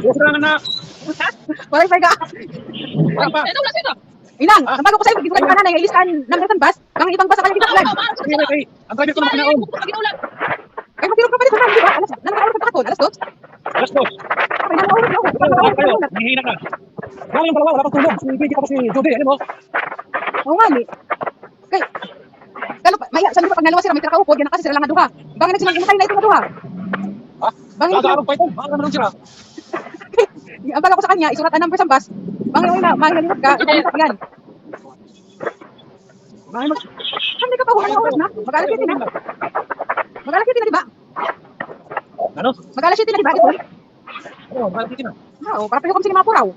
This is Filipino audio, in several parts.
Serangan na. Walay pa ka. Wala pa. Inang, ang bago ko sa'yo, hindi ko kayo kananay, ilistan ng Merton Bus, bang ibang bus kaya kita ulan. Okay. Ang driver ko naman kinaon. Kaya matirog ka pa rin sa di ba? Nang ka kahapon, alas 2. Alas 2. Kaya nang na Wala kayo. Nahihina ka. Wala yung dalawa. Wala pang tulog. Si Vicky tapos si Judy. Alam mo? Oo nga ni. Kay, kalo maya, sa pag nalawa sila, may tira-kaupod, yan na kasi sila lang nga duha. Bangin na silang imatay na ito na duha. Ha? Bangin na Gagaarong pa ito. Baka naman sila. ang bago ko sa kanya, isulat ang number sa bus. Bangin mo na, mahihalimot ka, ipalimot yan. Bangin mo. Saan di ka pa oras na? Mag-alas 7 na. Mag-alas 7 na, di ba? Ano? Mag-alas 7 na, di ba? Ito. Oo, baka Vicky na. Oo, para payo kami sa mga puraw.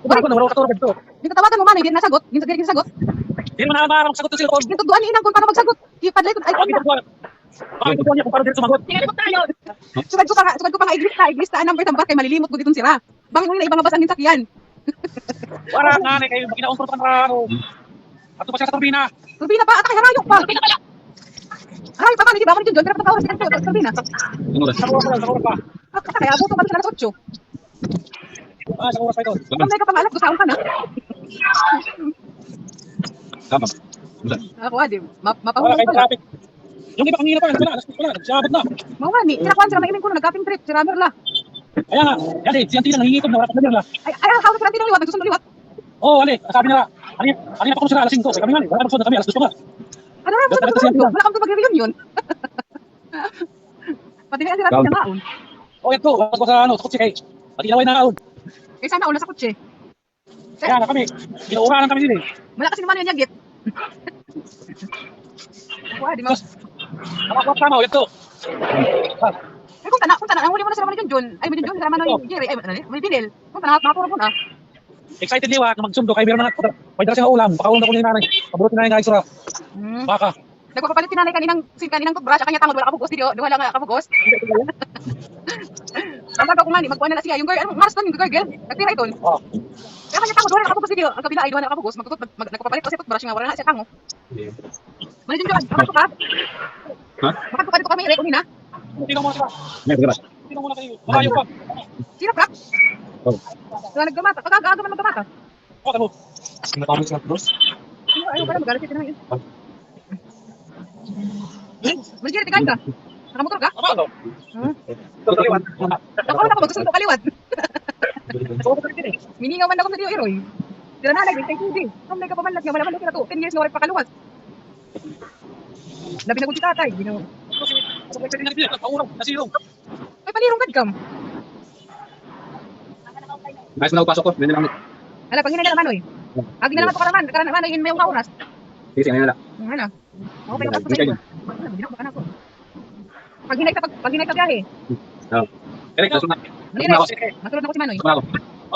Wala ko na. Wala ko katulog ito. Dito tawagan mo man, hindi na sagot. Hindi na sagot. Hindi naman nakakarang sagot sila. Dito duan ni inang kung paano magsagot. Ipadlay ko ay Bakit ito? Bakit ito niya kung paano dito sumagot? Sugad ko pa nga iglista ang number tambak kay malilimot ko ditong sira. Bangin mo na ibang basan din sakyan. Wala nga na kayo. Ginauntor pa ng raro. Ato pa siya sa turbina. Turbina pa, atay harayok pa. Harayok pa ba, hindi ba ako ni John? Pero patawag sa kanto, turbina. Sa oras pa. Kaya abuto pa sa alas 8. Sa oras pa ito. Kung may ka pang alas, gusaon ka na. Tama. Ako, adi, Wala mapahulog kayo pala. traffic. Yung iba kanina pa, wala, nagsabot na. Mawala ni, sinakuan sila mainim ko na nag-camping trip, si Ramir la. Kaya nga, yan eh, siyang tila nangingitog na, wala pa na. Ay, hawak ko lang tinong liwat, nagsusunod liwat. Oo, ali, sabi nila, kanina pa kung sila alas 5, kami nga, wala pa kami, alas 2 pa nga. Ano na, wala kang mag-reunion. Pati nga sila sa naon. O, ito, wala ko sa ano, sa kutsi kay, pati ilaway na kaon. Eh, sana una sa kutse. Kaya nga kami, ginuurahan kami sila eh. Wala kasi naman yung yagit. Ako, adi, Tapos, nakakuha tama, ito. Eh, kung tana, ang huli mo na sila man ni John. Ay, may John, sila man ni Jerry. Ay, may Binil. Kung tana, makapuro po na. Excited liwa na magsundo kay meron na may dala siyang ulam, pakauna ko ni nanay. Paborito ni nanay nga isura. Baka. Nagpapapalit si nanay kaninang toothbrush, kanya tangod, wala kapugos, diwa lang kapugos. Ang bago ko nga ni, magkuha na siya. Yung girl, anong maras doon, yung girl, nagtira ito. Oh. Kaya kanya tangod, wala kapugos, diwa. Ang kabila ay diwa na kapugos, nagpapapalit kasi toothbrush nga, wala na siya tango. Mali John, bakit ko ka? Ha? Bakit ko ka dito kami, Ray, kumina? Tingnan mo na sila. May diba? Tingnan mo na kayo. Malayo pa. Sirap ka? Oh. Wala naggamata, pagkagaga man naggamata. O, tamo. Natapos na bros. Ayaw pala, magalit siya na yun. Mali Jerry, tikain ka. Nakamotor ka? Tama ano? Ako na ako, magsusundo kaliwat. Miningaw man ako sa Dio Eroy. Sila na kay TV. Kung may kapamanlat nga, wala man lang to. 10 years nga wala pakaluwas. Labi na ko si tatay. Sa pwede na rin, paurang, nasilong. Ay, panirong gadkam. Ayos mo na pasok ko. Hindi lang. Hala, pag hinay na naman, oy. Agi na naman ito ka naman. Kaya naman, yun may yung kaunas. Sige, ano na. Hala. Ako kayo kapag sa'yo. Hala, binako ka na ako. Pag hinay ka biyahe. Oo. Eric, pasok na. Mali na. Matulad na ko si Manoy. Pasok na ako.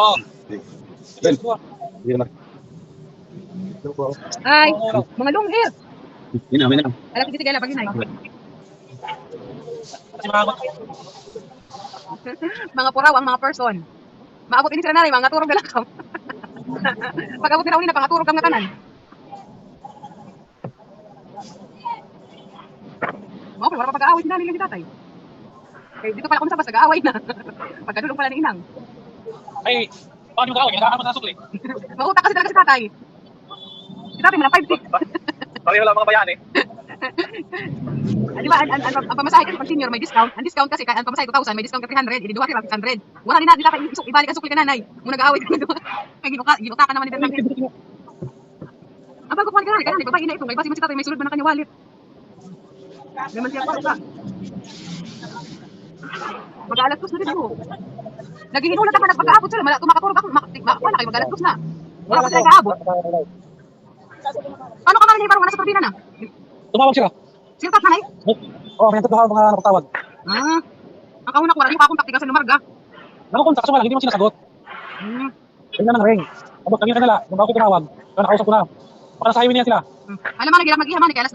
Oo. Ben. Hindi naman. Ay, mga long hair. Yun na, may na. Hala, sige, hala, pag hinay. Kasi makamot. Mga puraw ang mga person. Maabot ini sila nanay, mga turog na lakam. Pag abot nila uli na, pangaturog kang ngatanan. Okay, wala pa pag-aaway si nanay lang si tatay. Eh, dito pala kung sa bas, nag-aaway na. Pagkadulong pala ni inang. Ay, paano mo kawin? Nakakamot na sukli. Mautak kasi talaga si tatay. Si tatay, mala 5'6". Pareho lang mga bayan eh. Di ba, ang pamasahe kasi pag senior may discount. Ang discount kasi, ang pamasahe 2,000, may discount ka 300, hindi 200, 600. Wala din na, di tatay, ibalik ang sukli ka nanay. Kung nag-aaway ka na, may ginuta ka naman ni tatay. Ang bago pa ka nanay, babae na ito, may basi man si tatay, may sulod man ang kanya wallet. Naman siya pa. Mag-aalatos na din mo. Naghihinulat ako, nagpag-aabot sila, tumakatulog ako, wala kayo, mag-aalatos na. Wala pa tayo kaabot. Paano ka man niya parang wala sa turbina na? Tumawag sila. Sino tat nanay? Oo, may tatlo mga napagtawag. Ang kauna ko, wala yung kakontak ka sa Lumarga. Nakakontak kasi wala, hindi mo sinasagot. Yun na ng ring. Abot kami kanila, nung ako tumawag, kaya nakausap ko na. Baka nasa highway niya sila. Alam mo, nagirap mag-ihaman, kaya alas